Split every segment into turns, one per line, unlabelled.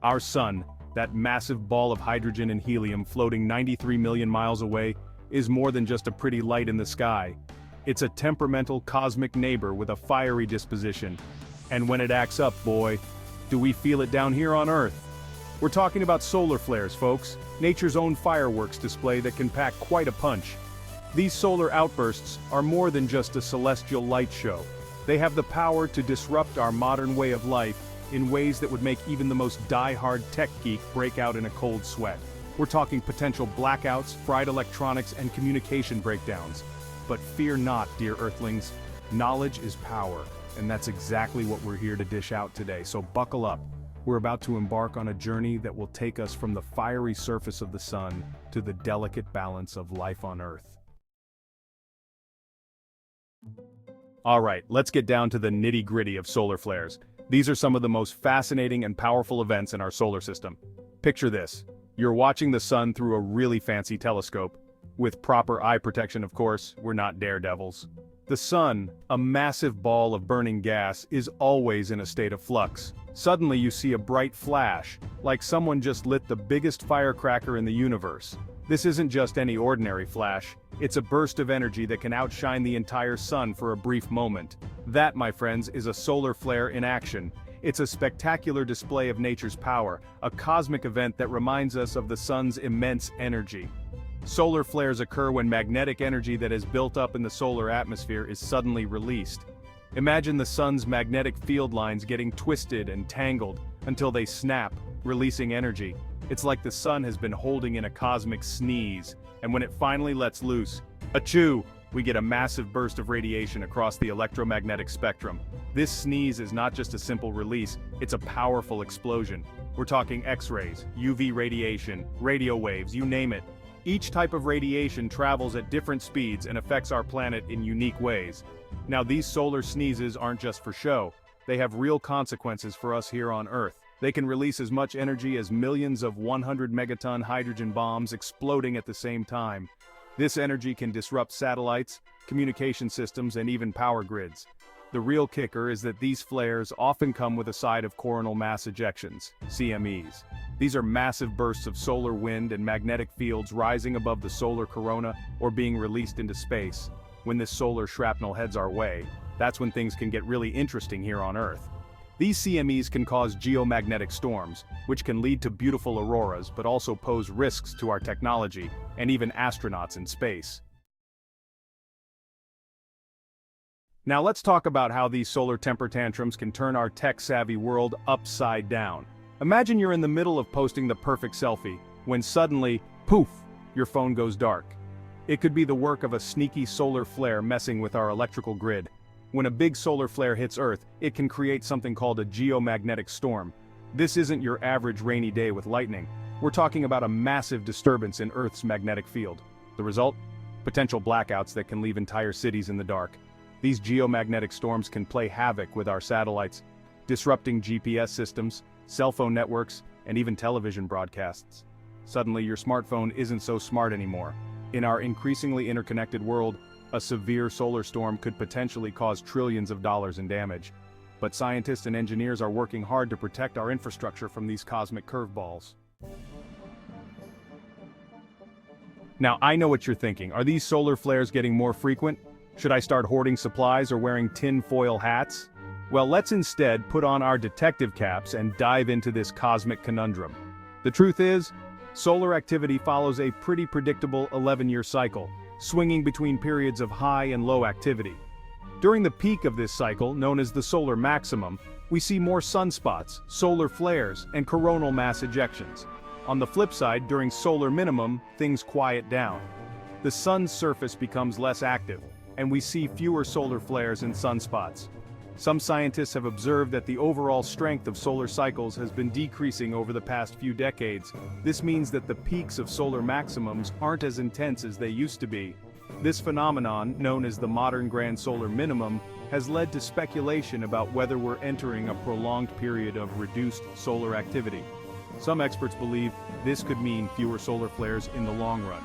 Our sun, that massive ball of hydrogen and helium floating 93 million miles away, is more than just a pretty light in the sky. It's a temperamental cosmic neighbor with a fiery disposition. And when it acts up, boy, do we feel it down here on Earth. We're talking about solar flares, folks, nature's own fireworks display that can pack quite a punch. These solar outbursts are more than just a celestial light show. They have the power to disrupt our modern way of life in ways that would make even the most die-hard tech geek break out in a cold sweat. We're talking potential blackouts, fried electronics, and communication breakdowns. But fear not, dear Earthlings. Knowledge is power, and that's exactly what we're here to dish out today, so buckle up. We're about to embark on a journey that will take us from the fiery surface of the sun to the delicate balance of life on Earth. Alright, let's get down to the nitty-gritty of solar flares. These are some of the most fascinating and powerful events in our solar system. Picture this. You're watching the sun through a really fancy telescope. With proper eye protection, of course, we're not daredevils. The sun, a massive ball of burning gas, is always in a state of flux. Suddenly you see a bright flash, like someone just lit the biggest firecracker in the universe. This isn't just any ordinary flash, it's a burst of energy that can outshine the entire sun for a brief moment. That, my friends, is a solar flare in action. It's a spectacular display of nature's power, a cosmic event that reminds us of the sun's immense energy. Solar flares occur when magnetic energy that is built up in the solar atmosphere is suddenly released. Imagine the sun's magnetic field lines getting twisted and tangled until they snap, releasing energy. It's like the sun has been holding in a cosmic sneeze, and when it finally lets loose, achoo, we get a massive burst of radiation across the electromagnetic spectrum. This sneeze is not just a simple release, it's a powerful explosion. We're talking X-rays, UV radiation, radio waves, you name it. Each type of radiation travels at different speeds and affects our planet in unique ways. Now, these solar sneezes aren't just for show. They have real consequences for us here on Earth. They can release as much energy as millions of 100 megaton hydrogen bombs exploding at the same time. This energy can disrupt satellites, communication systems, and even power grids. The real kicker is that these flares often come with a side of coronal mass ejections, CMEs. These are massive bursts of solar wind and magnetic fields rising above the solar corona or being released into space. When this solar shrapnel heads our way, that's when things can get really interesting here on Earth. These CMEs can cause geomagnetic storms, which can lead to beautiful auroras but also pose risks to our technology and even astronauts in space. Now let's talk about how these solar temper tantrums can turn our tech-savvy world upside down. Imagine you're in the middle of posting the perfect selfie, when suddenly, poof, your phone goes dark. It could be the work of a sneaky solar flare messing with our electrical grid. When a big solar flare hits Earth, it can create something called a geomagnetic storm. This isn't your average rainy day with lightning. We're talking about a massive disturbance in Earth's magnetic field. The result? Potential blackouts that can leave entire cities in the dark. These geomagnetic storms can play havoc with our satellites, disrupting GPS systems, cell phone networks, and even television broadcasts. Suddenly, your smartphone isn't so smart anymore. In our increasingly interconnected world, a severe solar storm could potentially cause trillions of dollars in damage. But scientists and engineers are working hard to protect our infrastructure from these cosmic curveballs. Now, I know what you're thinking. Are these solar flares getting more frequent? Should I start hoarding supplies or wearing tin-foil hats? Well, let's instead put on our detective caps and dive into this cosmic conundrum. The truth is, solar activity follows a pretty predictable 11-year cycle, swinging between periods of high and low activity. During the peak of this cycle, known as the solar maximum, we see more sunspots, solar flares, and coronal mass ejections. On the flip side, during solar minimum, things quiet down. The sun's surface becomes less active, and we see fewer solar flares and sunspots. Some scientists have observed that the overall strength of solar cycles has been decreasing over the past few decades. This means that the peaks of solar maximums aren't as intense as they used to be. This phenomenon, known as the modern grand solar minimum, has led to speculation about whether we're entering a prolonged period of reduced solar activity. Some experts believe this could mean fewer solar flares in the long run.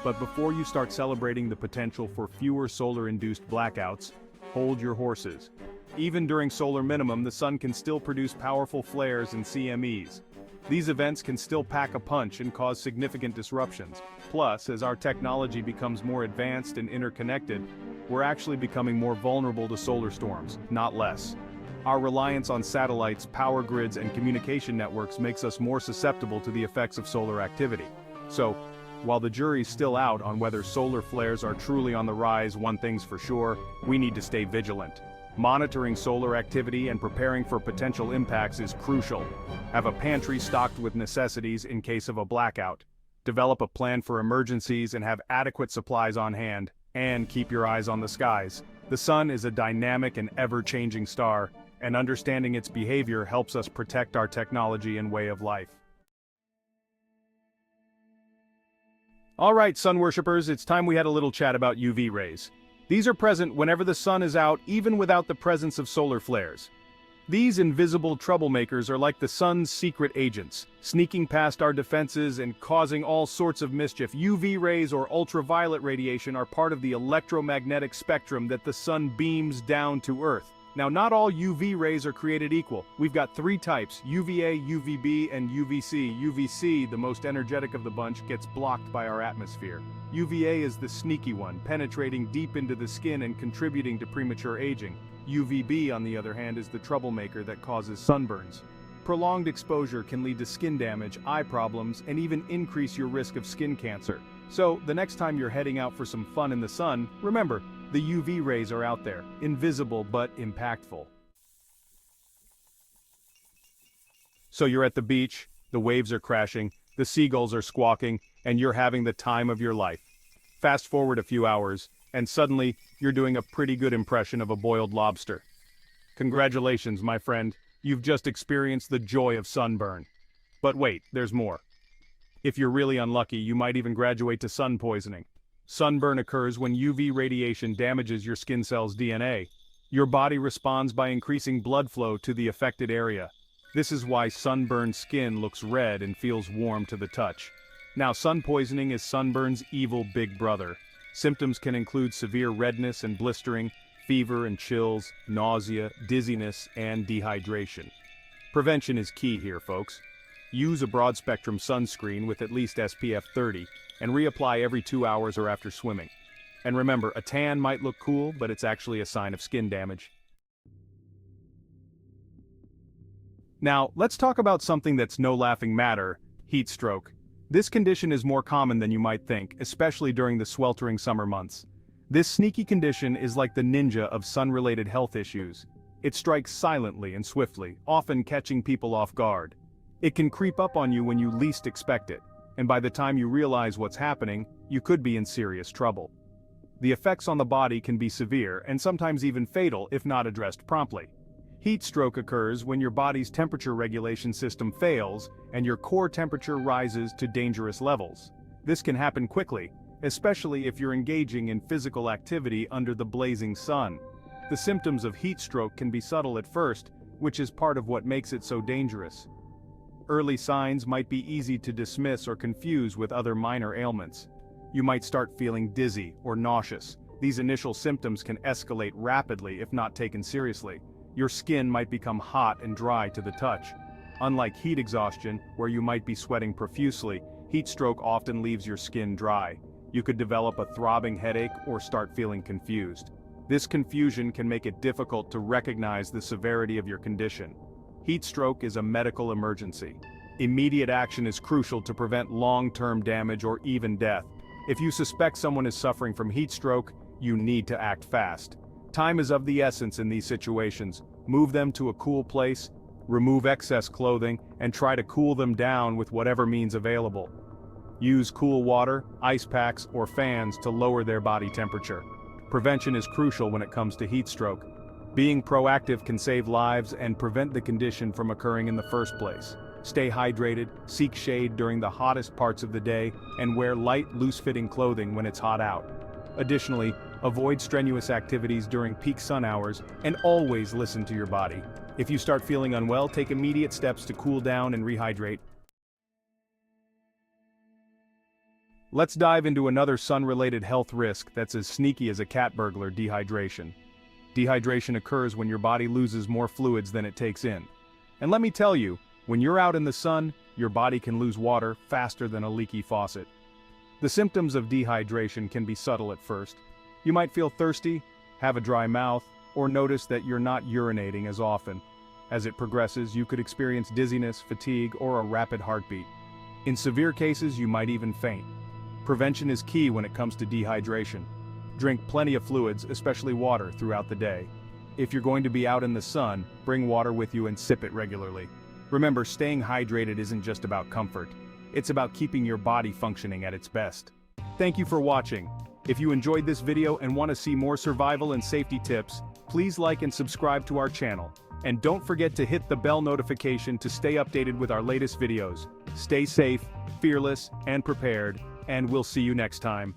But before you start celebrating the potential for fewer solar-induced blackouts, hold your horses. Even during solar minimum, the sun can still produce powerful flares and CMEs. These events can still pack a punch and cause significant disruptions. Plus, as our technology becomes more advanced and interconnected, we're actually becoming more vulnerable to solar storms, not less. Our reliance on satellites, power grids, and communication networks makes us more susceptible to the effects of solar activity. So, while the jury's still out on whether solar flares are truly on the rise, one thing's for sure, we need to stay vigilant. Monitoring solar activity and preparing for potential impacts is crucial. Have a pantry stocked with necessities in case of a blackout. Develop a plan for emergencies and have adequate supplies on hand, and keep your eyes on the skies. The sun is a dynamic and ever-changing star, and understanding its behavior helps us protect our technology and way of life. Alright, sun worshippers, it's time we had a little chat about UV rays. These are present whenever the sun is out, even without the presence of solar flares. These invisible troublemakers are like the sun's secret agents, sneaking past our defenses and causing all sorts of mischief. UV rays or ultraviolet radiation are part of the electromagnetic spectrum that the sun beams down to Earth. Now, not all UV rays are created equal. We've got three types: UVA, UVB, and UVC. UVC, the most energetic of the bunch, gets blocked by our atmosphere. UVA is the sneaky one, penetrating deep into the skin and contributing to premature aging. UVB, on the other hand, is the troublemaker that causes sunburns. Prolonged exposure can lead to skin damage, eye problems, and even increase your risk of skin cancer. So, the next time you're heading out for some fun in the sun, remember, the UV rays are out there, invisible but impactful. So you're at the beach, the waves are crashing, the seagulls are squawking, and you're having the time of your life. Fast forward a few hours, and suddenly, you're doing a pretty good impression of a boiled lobster. Congratulations, my friend, you've just experienced the joy of sunburn. But wait, there's more. If you're really unlucky, you might even graduate to sun poisoning. Sunburn occurs when UV radiation damages your skin cells' DNA. Your body responds by increasing blood flow to the affected area. This is why sunburned skin looks red and feels warm to the touch. Now, sun poisoning is sunburn's evil big brother. Symptoms can include severe redness and blistering, fever and chills, nausea, dizziness, and dehydration. Prevention is key here, folks. Use a broad-spectrum sunscreen with at least SPF 30, and reapply every 2 hours or after swimming. And remember, a tan might look cool, but it's actually a sign of skin damage. Now, let's talk about something that's no laughing matter: heat stroke. This condition is more common than you might think, especially during the sweltering summer months. This sneaky condition is like the ninja of sun-related health issues. It strikes silently and swiftly, often catching people off guard. It can creep up on you when you least expect it, and by the time you realize what's happening, you could be in serious trouble. The effects on the body can be severe and sometimes even fatal if not addressed promptly. Heat stroke occurs when your body's temperature regulation system fails and your core temperature rises to dangerous levels. This can happen quickly, especially if you're engaging in physical activity under the blazing sun. The symptoms of heat stroke can be subtle at first, which is part of what makes it so dangerous. Early signs might be easy to dismiss or confuse with other minor ailments. You might start feeling dizzy or nauseous. These initial symptoms can escalate rapidly if not taken seriously. Your skin might become hot and dry to the touch. Unlike heat exhaustion, where you might be sweating profusely, heat stroke often leaves your skin dry. You could develop a throbbing headache or start feeling confused. This confusion can make it difficult to recognize the severity of your condition. Heat stroke is a medical emergency. Immediate action is crucial to prevent long-term damage or even death. If you suspect someone is suffering from heat stroke, you need to act fast. Time is of the essence in these situations. Move them to a cool place, remove excess clothing, and try to cool them down with whatever means available. Use cool water, ice packs, or fans to lower their body temperature. Prevention is crucial when it comes to heat stroke. Being proactive can save lives and prevent the condition from occurring in the first place. Stay hydrated, seek shade during the hottest parts of the day, and wear light, loose-fitting clothing when it's hot out. Additionally, avoid strenuous activities during peak sun hours, and always listen to your body. If you start feeling unwell, take immediate steps to cool down and rehydrate. Let's dive into another sun-related health risk that's as sneaky as a cat burglar: dehydration. Dehydration occurs when your body loses more fluids than it takes in. And let me tell you, when you're out in the sun, your body can lose water faster than a leaky faucet. The symptoms of dehydration can be subtle at first. You might feel thirsty, have a dry mouth, or notice that you're not urinating as often. As it progresses, you could experience dizziness, fatigue, or a rapid heartbeat. In severe cases, you might even faint. Prevention is key when it comes to dehydration. Drink plenty of fluids, especially water, throughout the day. If you're going to be out in the sun, bring water with you and sip it regularly. Remember, staying hydrated isn't just about comfort. It's about keeping your body functioning at its best. Thank you for watching. If you enjoyed this video and want to see more survival and safety tips, please like and subscribe to our channel. And don't forget to hit the bell notification to stay updated with our latest videos. Stay safe, fearless, and prepared, and we'll see you next time.